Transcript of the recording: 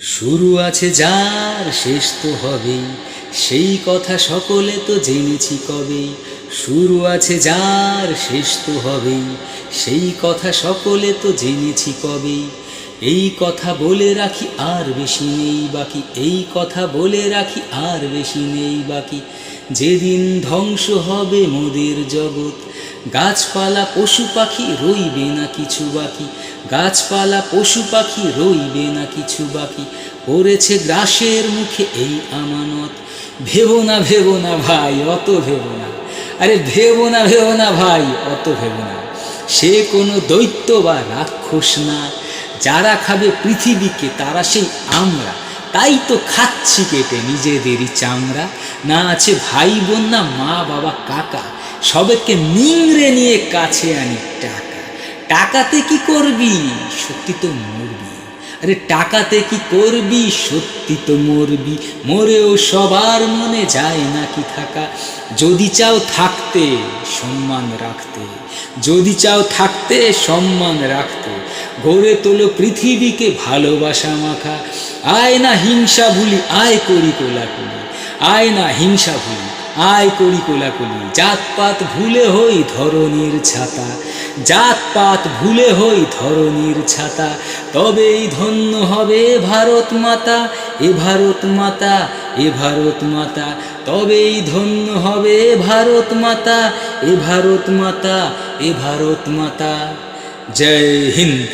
শুরু আছে যার শেষ তো হবেই, সেই কথা সকলে তো জেনেছি কবেই। শুরু আছে যার শেষ তো হবেই, সেই কথা সকলে তো জেনেছি কবেই। এই কথা বলে রাখি আর বেশি নেই বাকি, এই কথা বলে রাখি আর বেশি নেই বাকি। যেদিন ধ্বংস হবে মোদের জগৎ, গাছপালা পশু পাখি রইবে না কিছু বাকি। গাছপালা পশু পাখি রইবে না কিছু বাকি। পড়েছে গ্রাসের মুখে এই আমানত। ভেবো না ভাই অত ভেবো না, আরে ভেবো না ভাই অত ভেবো না। সে কোনো দৈত্য বা রাক্ষস না, যারা খাবে পৃথিবীকে তারা সেই আমরা। তাই তো খাচ্ছি কেটে নিজেদেরই চামড়া। না আছে ভাই বোন না মা বাবা কাকা, সবাইকে নিংড়ে নিয়ে কাছে আনি টাকা। টাকাতে কি করবি, সত্যি তো মরবি। আরে টাকাতে কি করবি, সত্যি তো মরবি। মরেও সবার মনে যায় নাকি থাকা। যদি চাও থাকতে সম্মান রাখতে, যদি চাও থাকতে সম্মান রাখতে, গড়ে তোলো পৃথিবীকে ভালোবাসা মাখা। আয় না হিংসা ভুলি, আয় করি কোলাকুলি। আয় না হিংসা ভুলি, আয় করি কোলাকুলি। জাতপাত ভুলে হই ধরনীর ছাতা, জাতপাত ভুলে হই ধরনীর ছাতা। তবেই ধন্য হবে ভারত মাতা, এ ভারত মাতা, এ ভারত মাতা। তবেই ধন্য হবে ভারত মাতা, এ ভারত মাতা, এ ভারত মাতা। জয় হিন্দ।